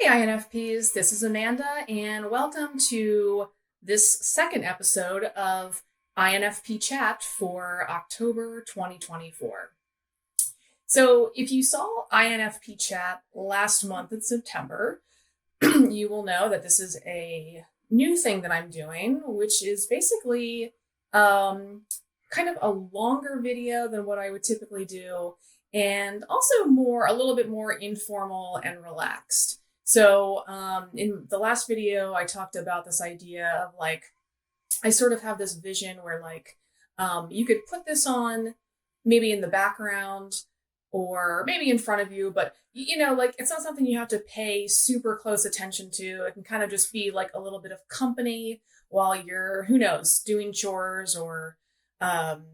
Hey INFPs, this is Amanda, and welcome to this second episode of INFP Chat for October 2024. So, if you saw INFP Chat last month in September, you will know that this is a new thing that I'm doing, which is basically um, kind of a longer video than what I would typically do, and also a little bit more informal and relaxed. So, in the last video, I talked about this idea of I sort of have this vision where, you could put this on maybe in the background or maybe in front of you, but it's not something you have to pay super close attention to. It can kind of just be like a little bit of company while you're, who knows, doing chores or, um,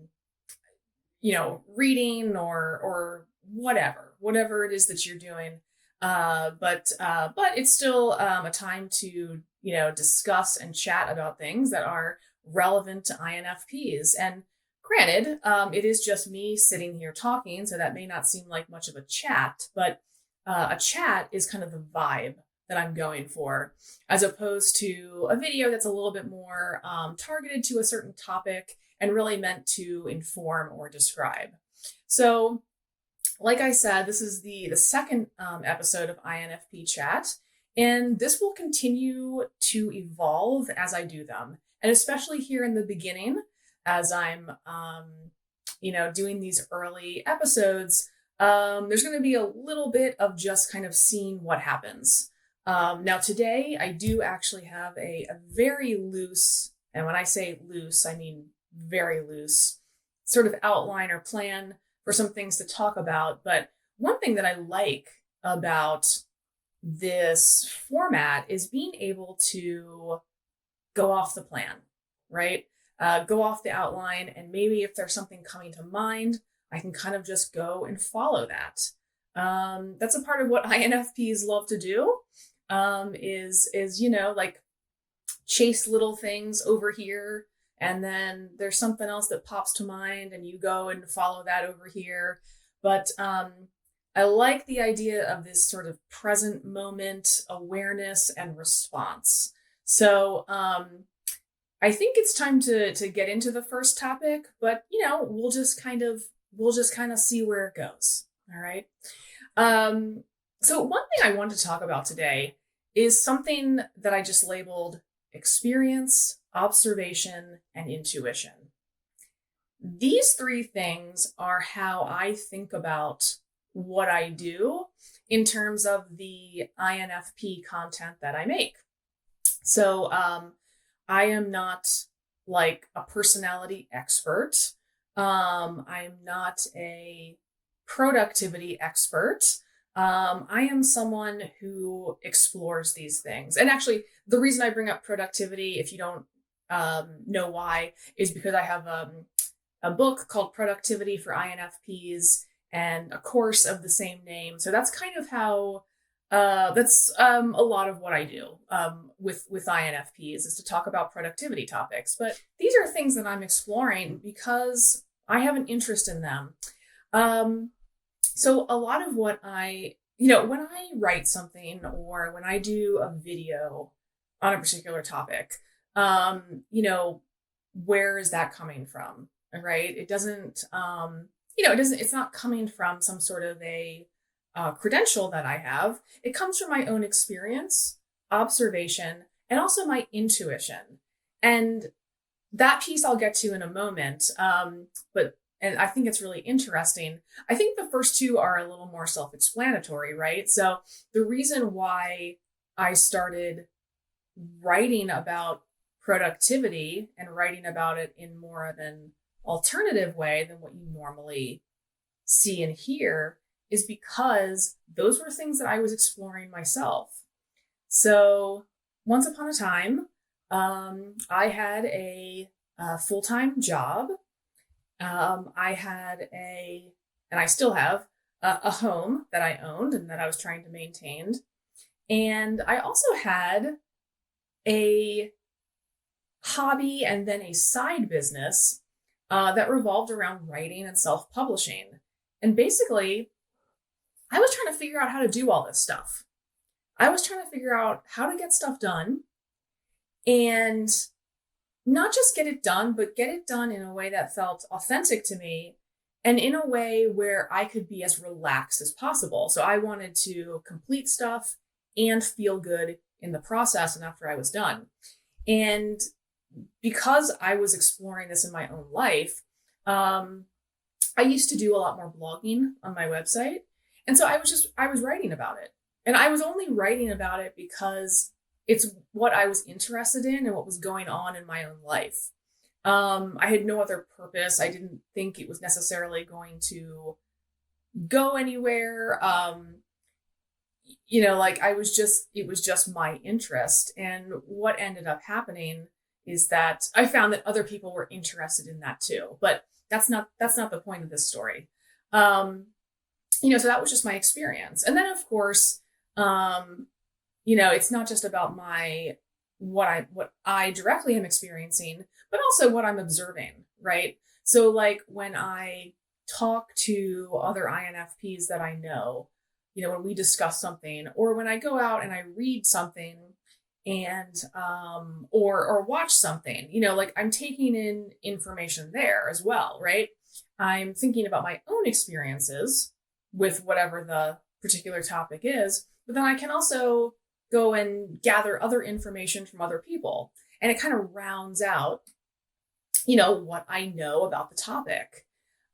reading or whatever it is that you're doing. But it's still a time to discuss and chat about things that are relevant to INFPs. And granted, it is just me sitting here talking, so that may not seem like much of a chat, but a chat is kind of the vibe that I'm going for, as opposed to a video that's a little bit more targeted to a certain topic and really meant to inform or describe. So, like I said, this is the second episode of INFP Chat, and this will continue to evolve as I do them. And especially here in the beginning, as I'm, doing these early episodes, there's going to be a little bit of just kind of seeing what happens. Now, today, I do actually have a very loose, and when I say loose, I mean very loose, sort of outline or plan for some things to talk about. But one thing that I like about this format is being able to go off the plan, right? Go off the outline, and maybe if there's something coming to mind, I can kind of just go and follow that. That's a part of what INFPs love to do. Is chase little things over here, and then there's something else that pops to mind and you go and follow that over here. But I like the idea of this sort of present moment awareness and response. So I think it's time to get into the first topic, but we'll just kind of see where it goes. All right. So one thing I wanted to talk about today is something that I just labeled experience, observation, and intuition. These three things are how I think about what I do in terms of the INFP content that I make. So I am not like a personality expert. I'm not a productivity expert. I am someone who explores these things. And actually, the reason I bring up productivity, if you don't know why, is because I have a book called Productivity for INFPs and a course of the same name. So that's kind of how that's a lot of what I do with INFPs is to talk about productivity topics. But these are things that I'm exploring because I have an interest in them. So a lot of what when I write something or when I do a video on a particular topic, where is that coming from? Right? It doesn't, it's not coming from some sort of a credential that I have. It comes from my own experience, observation, and also my intuition. And that piece I'll get to in a moment. And I think it's really interesting. I think the first two are a little more self-explanatory, right? So the reason why I started writing about productivity and writing about it in more of an alternative way than what you normally see and hear is because those were things that I was exploring myself. So once upon a time, I had a full-time job. I had and I still have a home that I owned and that I was trying to maintain. And I also had a hobby and then a side business that revolved around writing and self-publishing. And basically, I was trying to figure out how to do all this stuff. I was trying to figure out how to get stuff done and not just get it done, but get it done in a way that felt authentic to me and in a way where I could be as relaxed as possible. So I wanted to complete stuff and feel good in the process and after I was done. And because I was exploring this in my own life, I used to do a lot more blogging on my website. And so I was writing about it. And I was only writing about it because it's what I was interested in and what was going on in my own life. I had no other purpose. I didn't think it was necessarily going to go anywhere. Like it was just my interest. And what ended up happening is that I found that other people were interested in that too. But that's not the point of this story. So that was just my experience. And then of course, it's not just about what I directly am experiencing, but also what I'm observing, right? So like when I talk to other INFPs that I know, when we discuss something, or when I go out and I read something and or watch something, like I'm taking in information there as well, right? I'm thinking about my own experiences with whatever the particular topic is, but then I can also go and gather other information from other people, and it kind of rounds out what I know about the topic.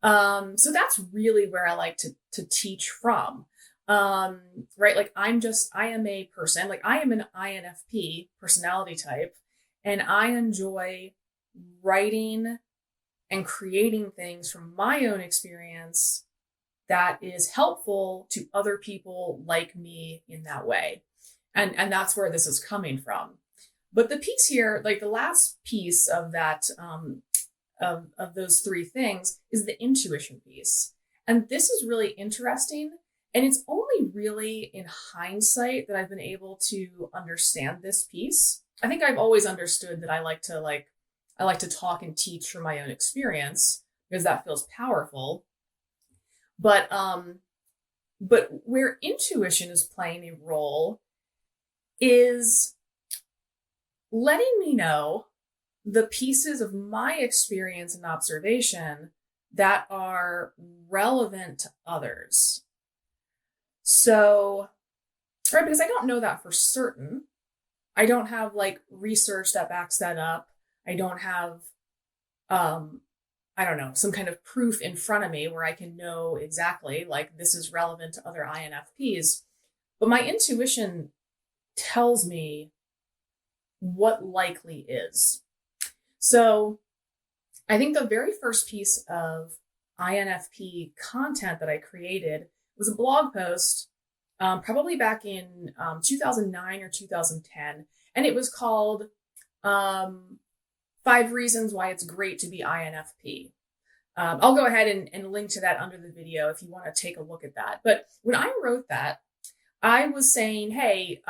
So that's really where I like to teach from. Right? Like I am a person, like I am an INFP personality type, and I enjoy writing and creating things from my own experience that is helpful to other people like me in that way. And that's where this is coming from. But the piece here, like the last piece of that, of those three things, is the intuition piece. And this is really interesting. And it's only really in hindsight that I've been able to understand this piece. I think I've always understood that I like to talk and teach from my own experience because that feels powerful. But where intuition is playing a role is letting me know the pieces of my experience and observation that are relevant to others. So, right, because I don't know that for certain. I don't have like research that backs that up. I don't have, I don't know, some kind of proof in front of me where I can know exactly like this is relevant to other INFPs. But my intuition tells me what likely is. So I think the very first piece of INFP content that I created was a blog post, probably back in 2009 or 2010. And it was called 5 Reasons Why It's Great to Be INFP. I'll go ahead and link to that under the video if you want to take a look at that. But when I wrote that, I was saying, hey,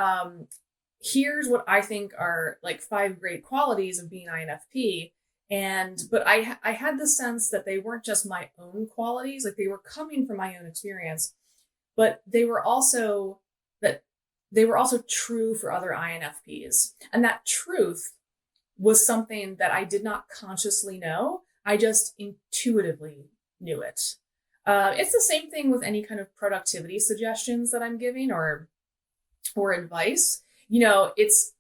here's what I think are like 5 great qualities of being INFP. But I had the sense that they weren't just my own qualities, like they were coming from my own experience, but they were also true for other INFPs. And that truth was something that I did not consciously know. I just intuitively knew it. It's the same thing with any kind of productivity suggestions that I'm giving or advice. It's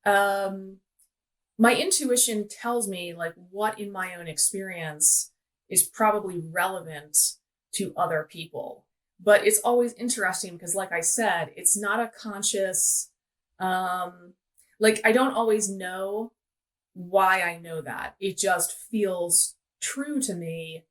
my intuition tells me like what in my own experience is probably relevant to other people. But it's always interesting because, like I said, it's not a conscious, like I don't always know why I know that. It just feels true to me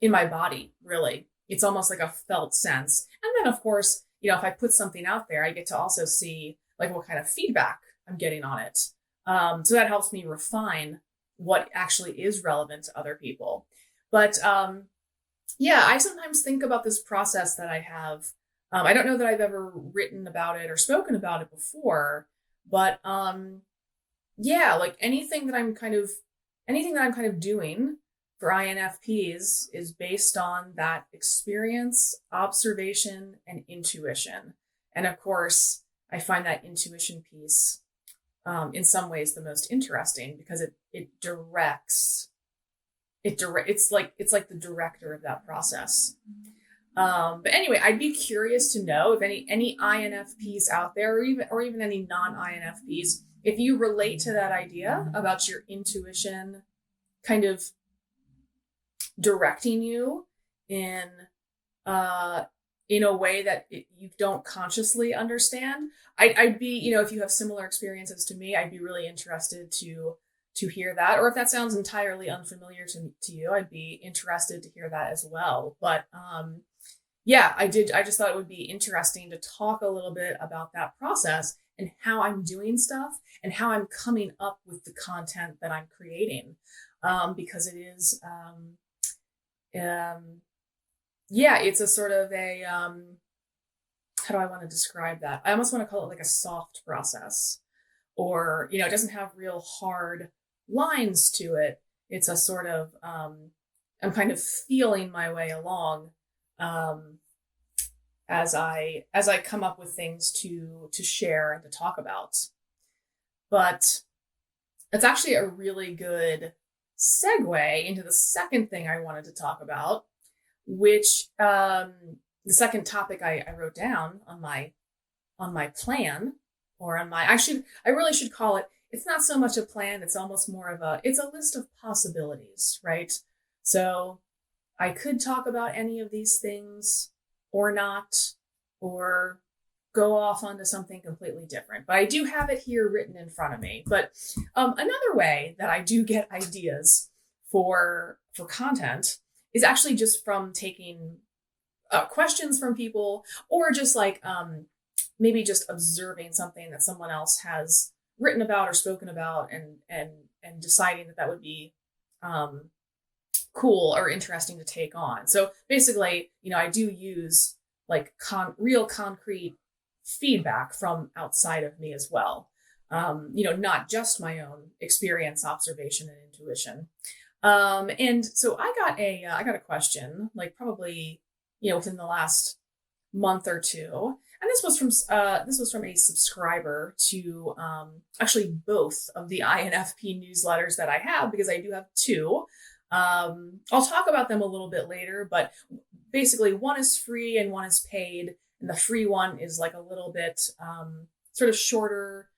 in my body, really. It's almost like a felt sense. And then, of course, if I put something out there, I get to also see like what kind of feedback I'm getting on it. So that helps me refine what actually is relevant to other people. But I sometimes think about this process that I have. I don't know that I've ever written about it or spoken about it before, but like anything that I'm kind of doing for INFPs is based on that experience, observation, and intuition. And of course, I find that intuition piece in some ways the most interesting because it's like the director of that process. But anyway, I'd be curious to know if any INFPs out there, or even any non-INFPs, if you relate to that idea about your intuition kind of directing you in a way that you don't consciously understand. I'd be, if you have similar experiences to me, I'd be really interested to hear that. Or if that sounds entirely unfamiliar to you, I'd be interested to hear that as well. But yeah, I just thought it would be interesting to talk a little bit about that process and how I'm doing stuff and how I'm coming up with the content that I'm creating. Because it is, yeah, it's a sort of a, how do I want to describe that? I almost want to call it like a soft process, or, it doesn't have real hard lines to it. It's a sort of, I'm kind of feeling my way along, as I come up with things to share and to talk about. But it's actually a really good segue into the second thing I wanted to talk about, which the second topic I wrote down on my plan, or on my, I really should call it, it's not so much a plan, it's almost more of it's a list of possibilities, right? So I could talk about any of these things or not, or go off onto something completely different. But I do have it here written in front of me. But another way that I do get ideas for content is actually just from taking questions from people, or just like maybe just observing something that someone else has written about or spoken about, and deciding that would be cool or interesting to take on. So basically, I do use like real concrete feedback from outside of me as well. Not just my own experience, observation, and intuition. And so I got a question, like probably, within the last month or two. And this was from a subscriber to, actually both of the INFP newsletters that I have, because I do have two. I'll talk about them a little bit later, but basically one is free and one is paid. And the free one is like a little bit, sort of shorter,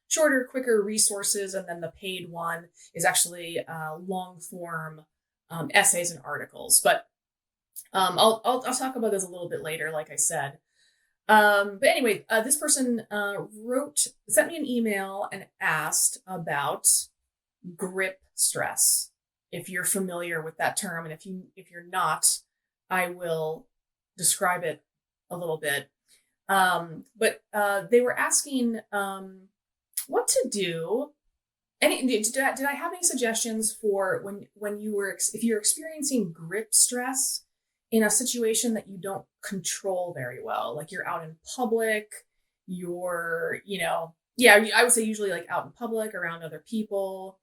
quicker resources. And then the paid one is actually long form essays and articles. But I'll talk about this a little bit later, like I said. But anyway, this person sent me an email and asked about grip stress. If you're familiar with that term, and if you're not, I will describe it a little bit. But they were asking what to do. Did I have any suggestions for if you're experiencing grip stress in a situation that you don't control very well, like you're out in public, I would say usually like out in public around other people.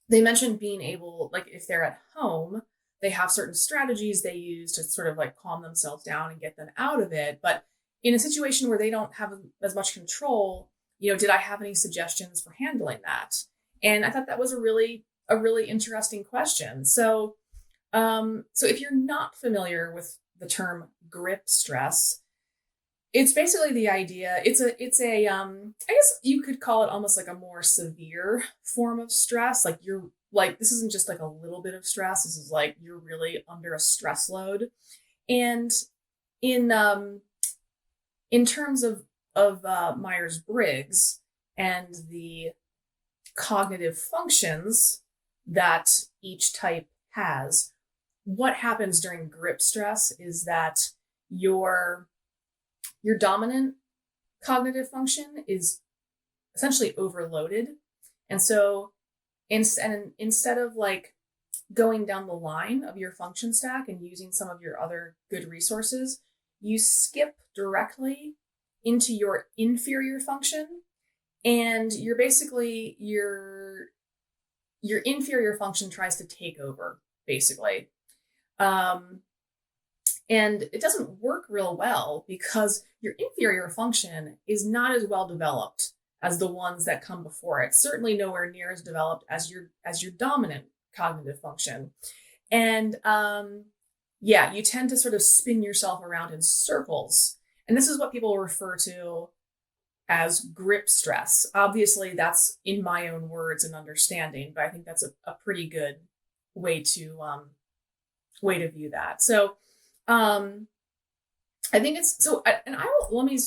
They mentioned being able, like if they're at home, they have certain strategies they use to sort of like calm themselves down and get them out of it. But in a situation where they don't have as much control, did I have any suggestions for handling that? And I thought that was a really interesting question. So if you're not familiar with the term grip stress, it's basically the idea. It's a I guess you could call it almost like a more severe form of stress. Like this isn't just like a little bit of stress. This is like you're really under a stress load. And in terms of Myers-Briggs and the cognitive functions that each type has, what happens during grip stress is that your dominant cognitive function is essentially overloaded. And so instead of like going down the line of your function stack and using some of your other good resources, you skip directly into your inferior function. And you're basically, your inferior function tries to take over, basically. And it doesn't work real well because your inferior function is not as well developed as the ones that come before it. Certainly nowhere near as developed as your dominant cognitive function. And yeah, you tend to sort of spin yourself around in circles. And this is what people refer to as grip stress. Obviously, that's in my own words and understanding, but I think that's a pretty good way to view that. So I think it's so, and let me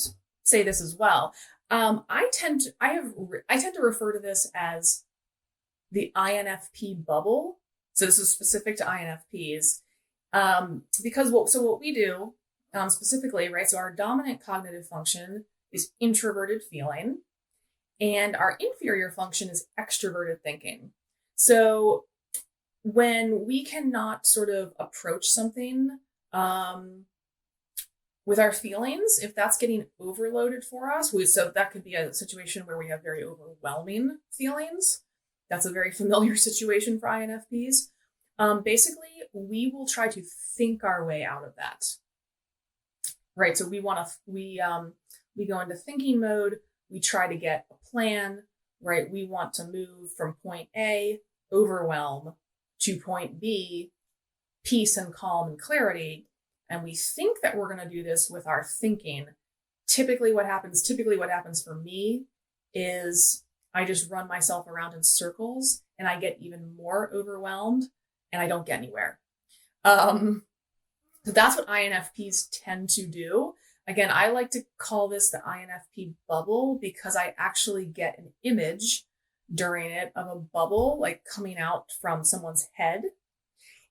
say this as well. I tend to refer to this as the INFP bubble. So this is specific to INFPs, because what we do specifically, right? So our dominant cognitive function is introverted feeling, and our inferior function is extroverted thinking. So when we cannot sort of approach something with our feelings, if that's getting overloaded for us, so that could be a situation where we have very overwhelming feelings. That's a very familiar situation for INFPs. Basically, we will try to think our way out of that. Right. So we go into thinking mode. We try to get a plan, right? We want to move from point A, overwhelm, to point B, peace and calm and clarity. And we think that we're going to do this with our thinking. Typically what happens for me is I just run myself around in circles and I get even more overwhelmed and I don't get anywhere. So that's what INFPs tend to do. Again, I like to call this the INFP bubble because I actually get an image during it of a bubble like coming out from someone's head.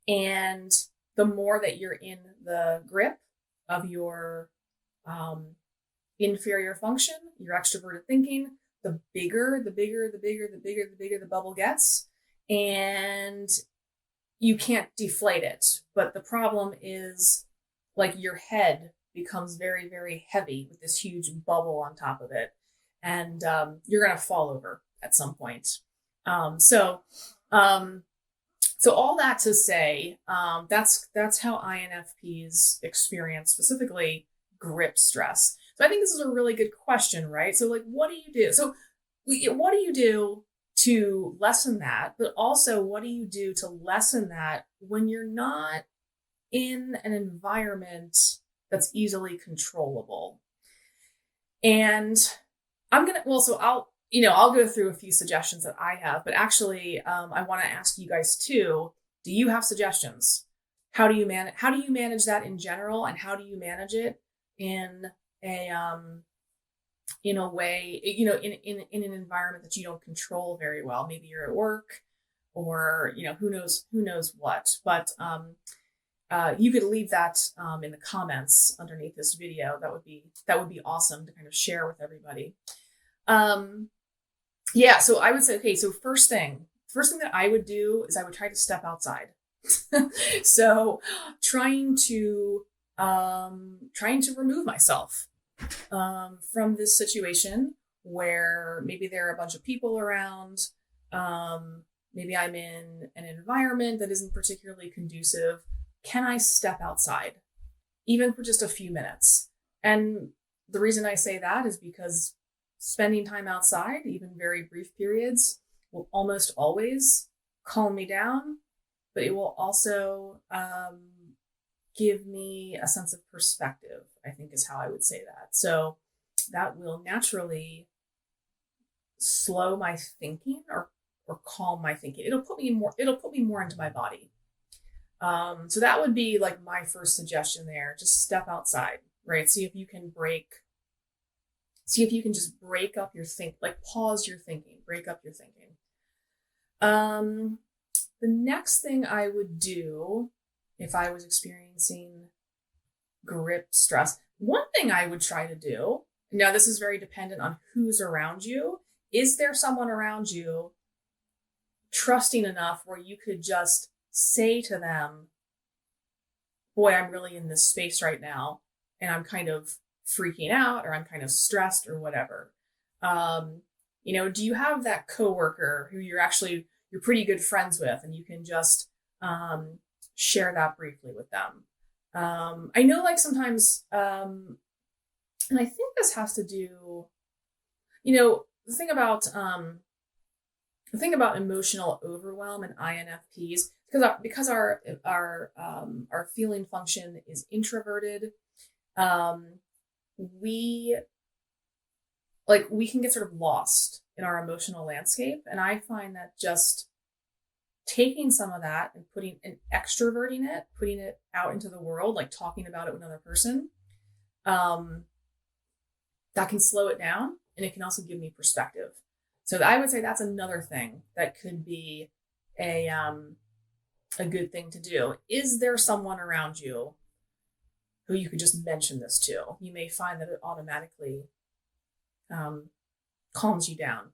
And the more that you're in the grip of your inferior function, your extroverted thinking, the bigger the bubble gets. And you can't deflate it. But the problem is like your head becomes very, very heavy with this huge bubble on top of it. And you're going to fall over at some point. So all that to say, that's how INFPs experience specifically grip stress. So I think this is a really good question, right? So like, what do you do? So what do you do to lessen that? But also, what do you do to lessen that when you're not in an environment that's easily controllable? And I'll go through a few suggestions that I have, but actually, I want to ask you guys too, do you have suggestions? How do you manage that in general? And how do you manage it in a way, in an environment that you don't control very well? Maybe you're at work or, who knows what, but, you could leave that in the comments underneath this video. That would be awesome to kind of share with everybody. Yeah, so I would say, okay, so first thing that I would do is I would try to step outside. So trying to remove myself from this situation where maybe there are a bunch of people around. Maybe I'm in an environment that isn't particularly conducive. Can I step outside, even for just a few minutes? And the reason I say that is because spending time outside, even very brief periods, will almost always calm me down, but it will also give me a sense of perspective, I think is how I would say that. So that will naturally slow my thinking or calm my thinking. It'll put me more into my body. So that would be like my first suggestion there. Just step outside, right? See if you can just break up your like pause your thinking, break up your thinking. The next thing I would do if I was experiencing grip stress, one thing I would try to do, now this is very dependent on who's around you. Is there someone around you trusting enough where you could just say to them, boy, I'm really in this space right now and I'm kind of freaking out or I'm kind of stressed or whatever. Do you have that coworker who you're pretty good friends with and you can just share that briefly with them? I know like sometimes, and I think this has to do, the thing about, emotional overwhelm and INFPs, because our feeling function is introverted, um, we we can get sort of lost in our emotional landscape. And I find that just taking some of that and extroverting it, putting it out into the world, like talking about it with another person, um, that can slow it down, and it can also give me perspective. So I would say that's another thing that could be a a good thing to do. Is there someone around you who you could just mention this to? You may find that it automatically um, calms you down.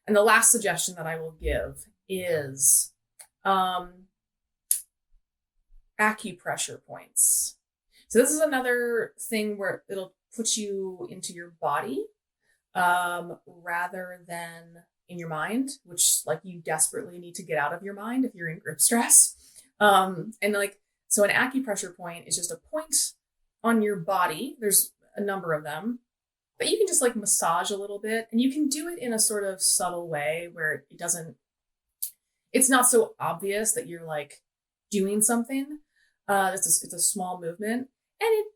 And the last suggestion that I will give is acupressure points. So this is another thing where it'll put you into your body, rather than in your mind, which like you desperately need to get out of your mind if you're in grip stress. And like, so an acupressure point is just a point on your body. There's a number of them, but you can just like massage a little bit, and you can do it in a sort of subtle way where it's not so obvious that you're like doing something. It's a small movement. And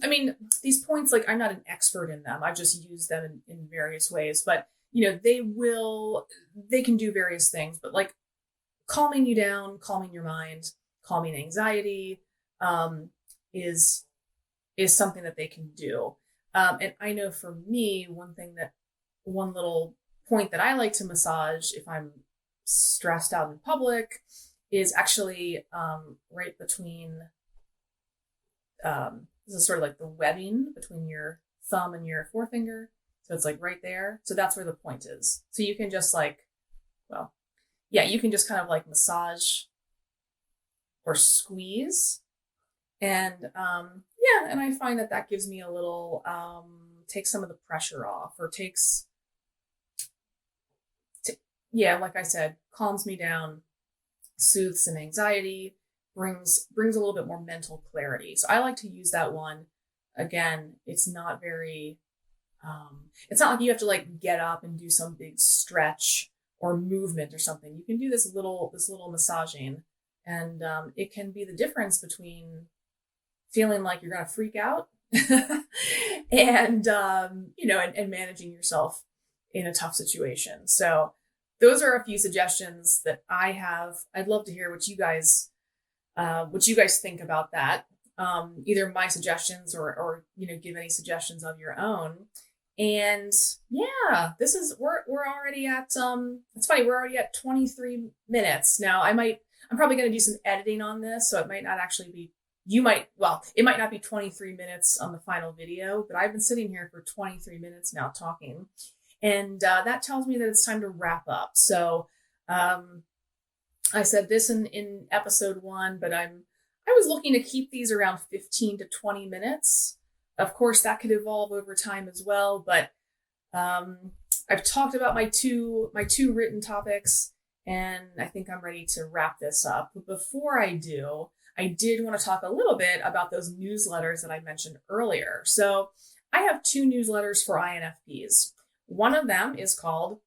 I mean, these points, like I'm not an expert in them. I've just used them in various ways, but they can do various things, but like calming you down, calming your mind, calming anxiety, is something that they can do. And I know for me, one little point that I like to massage if I'm stressed out in public is actually right between, this is sort of like the webbing between your thumb and your forefinger. So it's like right there. So that's where the point is. So you can just you can just kind of like massage or squeeze. And and I find that gives me a little, takes some of the pressure off, or like I said, calms me down, soothes some anxiety, brings a little bit more mental clarity. So I like to use that one. Again, it's not very, it's not like you have to like get up and do some big stretch or movement or something. You can do this little massaging, and it can be the difference between feeling like you're going to freak out and and managing yourself in a tough situation. So those are a few suggestions that I have. I'd love to hear what you guys think about that. Either my suggestions or give any suggestions of your own. And yeah, we're already at it's funny, we're already at 23 minutes. Now I'm probably going to do some editing on this, so it might not actually be, it might not be 23 minutes on the final video, but I've been sitting here for 23 minutes now talking. And that tells me that it's time to wrap up. So I said this in episode 1, but I was looking to keep these around 15 to 20 minutes. Of course, that could evolve over time as well, but I've talked about my two written topics, and I think I'm ready to wrap this up. But before I do, I did want to talk a little bit about those newsletters that I mentioned earlier. So I have 2 newsletters for INFPs. One of them is called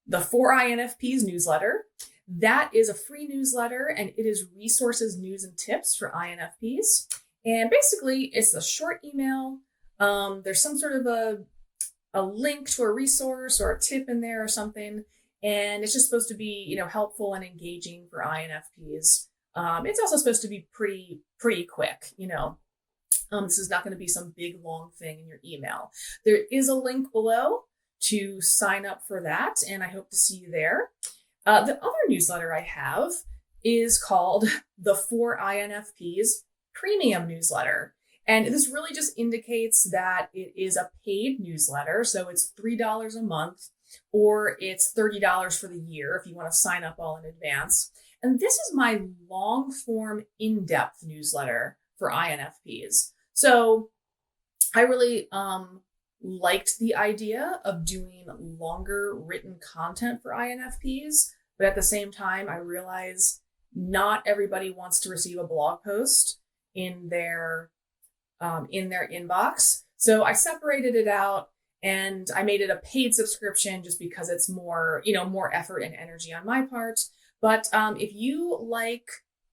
the 4 INFPs newsletter. That is a free newsletter, and it is resources, news, and tips for INFPs. And basically, it's a short email. There's some sort of a link to a resource or a tip in there or something. And it's just supposed to be, helpful and engaging for INFPs. It's also supposed to be pretty quick, This is not going to be some big, long thing in your email. There is a link below to sign up for that, and I hope to see you there. The other newsletter I have is called the 4 INFPs Premium Newsletter. And this really just indicates that it is a paid newsletter. So it's $3 a month, or it's $30 for the year if you want to sign up all in advance. And this is my long form, in-depth newsletter for INFPs. So I really liked the idea of doing longer written content for INFPs, but at the same time, I realize not everybody wants to receive a blog post in their inbox. So I separated it out and I made it a paid subscription just because it's more, more effort and energy on my part. But if you like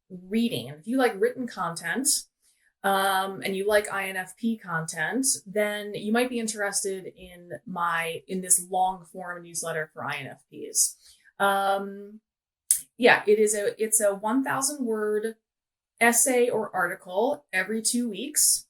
reading, if you like written content, and you like INFP content, then you might be interested in this long form newsletter for INFPs. It's a 1,000 word essay or article every 2 weeks,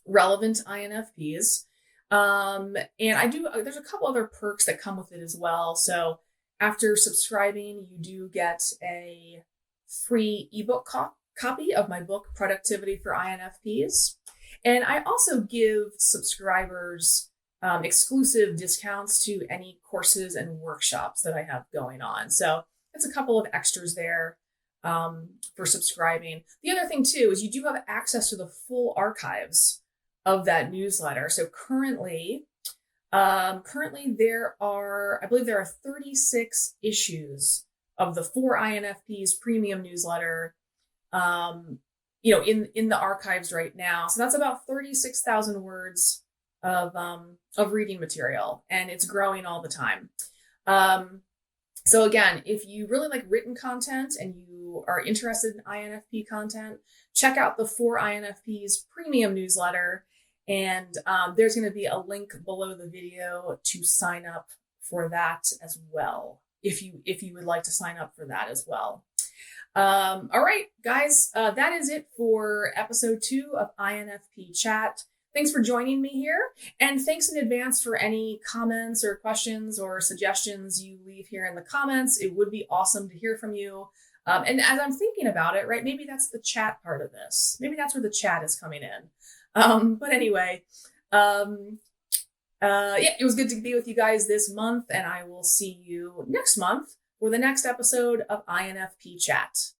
relevant to INFPs. And there's a couple other perks that come with it as well. So after subscribing, you do get a free ebook copy of my book, Productivity for INFPs. And I also give subscribers exclusive discounts to any courses and workshops that I have going on. So it's a couple of extras there for subscribing. The other thing too is you do have access to the full archives of that newsletter. So currently there are, I believe there are 36 issues of the For INFPs premium newsletter, in the archives right now. So that's about 36,000 words of reading material, and it's growing all the time. So again, if you really like written content and you are interested in INFP content, check out the For INFPs premium newsletter. And there's going to be a link below the video to sign up for that as well, if you would like to sign up for that as well. All right, guys, that is it for episode 2 of INFP Chat. Thanks for joining me here, and thanks in advance for any comments or questions or suggestions you leave here in the comments. It would be awesome to hear from you. And as I'm thinking about it, right, maybe that's the chat part of this. Maybe that's where the chat is coming in. But anyway, it was good to be with you guys this month, and I will see you next month for the next episode of INFP Chat.